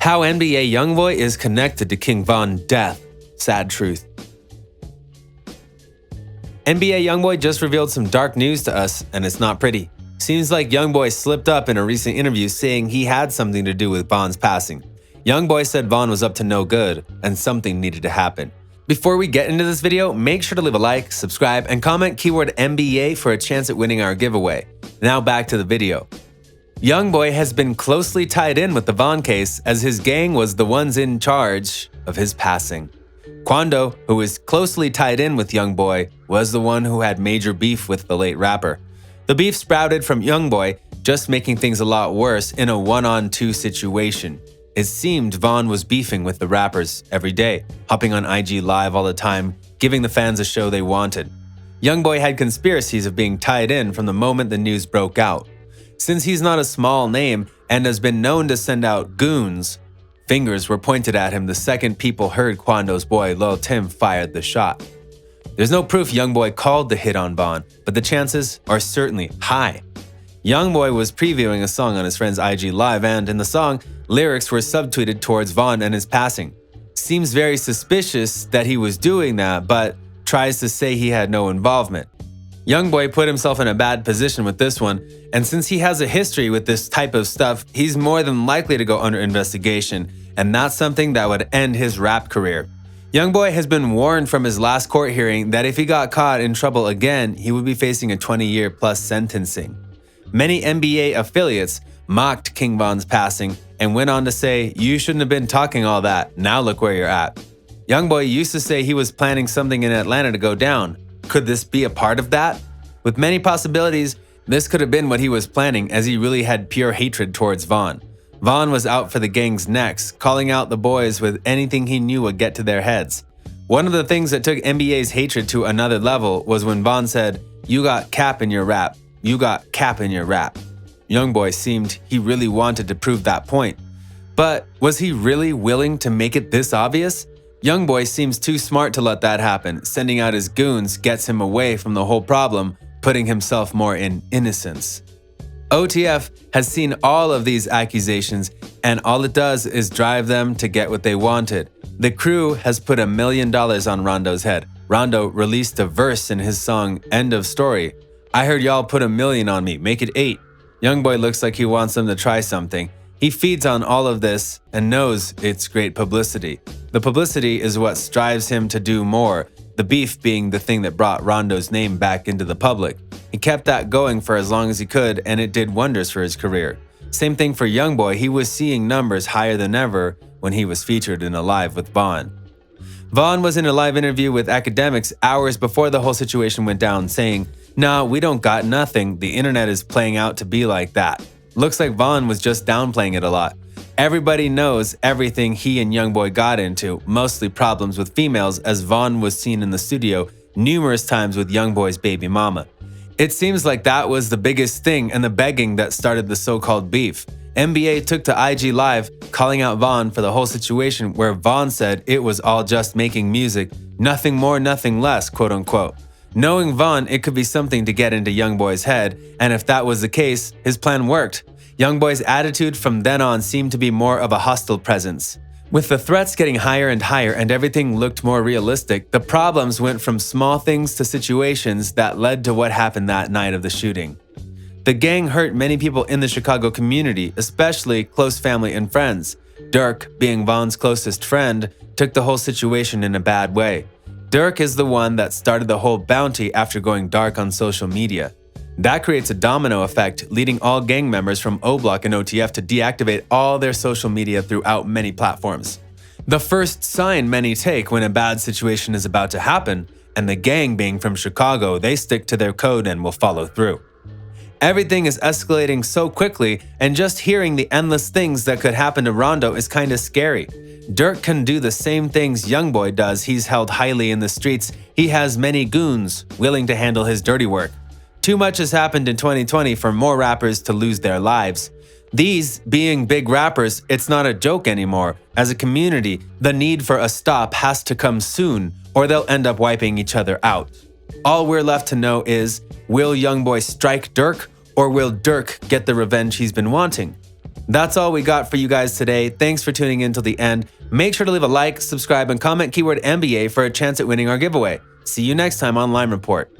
How NBA YoungBoy is connected to King Von's death. Sad truth. NBA YoungBoy just revealed some dark news to us, and it's not pretty. Seems like YoungBoy slipped up in a recent interview saying he had something to do with Von's passing. YoungBoy said Von was up to no good, and something needed to happen. Before we get into this video, make sure to leave a like, subscribe, and comment keyword NBA for a chance at winning our giveaway. Now back to the video. YoungBoy has been closely tied in with the Von case, as his gang was the ones in charge of his passing. QUANDO, who is closely tied in with YoungBoy, was the one who had major beef with the late rapper. The beef sprouted from YoungBoy just making things a lot worse in a one-on-two situation. It seemed Von was beefing with the rappers every day, hopping on IG Live all the time, giving the fans a show they wanted. YoungBoy had conspiracies of being tied in from the moment the news broke out. Since he's not a small name and has been known to send out goons, fingers were pointed at him the second people heard QUANDO's boy Lil Tim fired the shot. There's no proof YoungBoy called the hit on Von, but the chances are certainly high. YoungBoy was previewing a song on his friend's IG Live, and in the song, lyrics were subtweeted towards Von and his passing. Seems very suspicious that he was doing that, but tries to say he had no involvement. YoungBoy put himself in a bad position with this one, and since he has a history with this type of stuff, he's more than likely to go under investigation, and that's something that would end his rap career. YoungBoy has been warned from his last court hearing that if he got caught in trouble again, he would be facing a 20-year plus sentencing. Many NBA affiliates mocked King Von's passing and went on to say, "You shouldn't have been talking all that, now look where you're at." YoungBoy used to say he was planning something in Atlanta to go down. Could this be a part of that? With many possibilities, this could have been what he was planning, as he really had pure hatred towards Von. Von was out for the gang's necks, calling out the boys with anything he knew would get to their heads. One of the things that took NBA's hatred to another level was when Von said, "You got cap in your rap. You got cap in your rap." YoungBoy seemed he really wanted to prove that point. But was he really willing to make it this obvious? YoungBoy seems too smart to let that happen. Sending out his goons gets him away from the whole problem, putting himself more in innocence. OTF has seen all of these accusations, and all it does is drive them to get what they wanted. The crew has put $1 million on Rondo's head. Rondo released a verse in his song End of Story. "I heard y'all put $1 million on me, make it 8. YoungBoy looks like he wants them to try something. He feeds on all of this and knows it's great publicity. The publicity is what strives him to do more, the beef being the thing that brought Rondo's name back into the public. He kept that going for as long as he could, and it did wonders for his career. Same thing for YoungBoy, he was seeing numbers higher than ever when he was featured in a live with Von. Von was in a live interview with academics hours before the whole situation went down, saying, "Nah, we don't got nothing, the internet is playing out to be like that." Looks like Von was just downplaying it a lot. Everybody knows everything he and YoungBoy got into, mostly problems with females, as Von was seen in the studio numerous times with YoungBoy's baby mama. It seems like that was the biggest thing and the begging that started the so-called beef. NBA took to IG Live, calling out Von for the whole situation, where Von said it was all just making music, nothing more, nothing less, quote unquote. Knowing Von, it could be something to get into YoungBoy's head, and if that was the case, his plan worked. YoungBoy's attitude from then on seemed to be more of a hostile presence. With the threats getting higher and higher and everything looked more realistic, the problems went from small things to situations that led to what happened that night of the shooting. The gang hurt many people in the Chicago community, especially close family and friends. Dirk, being Von's closest friend, took the whole situation in a bad way. Dirk is the one that started the whole bounty after going dark on social media. That creates a domino effect, leading all gang members from O-Block and OTF to deactivate all their social media throughout many platforms. The first sign many take when a bad situation is about to happen, and the gang being from Chicago, they stick to their code and will follow through. Everything is escalating so quickly, and just hearing the endless things that could happen to Rondo is kinda scary. Dirk can do the same things YoungBoy does. He's held highly in the streets. He has many goons willing to handle his dirty work. Too much has happened in 2020 for more rappers to lose their lives. These being big rappers, it's not a joke anymore. As a community, the need for a stop has to come soon, or they'll end up wiping each other out. All we're left to know is, will YoungBoy strike Dirk, or will Dirk get the revenge he's been wanting? That's all we got for you guys today. Thanks for tuning in till the end. Make sure to leave a like, subscribe, and comment keyword NBA for a chance at winning our giveaway. See you next time on Line Report.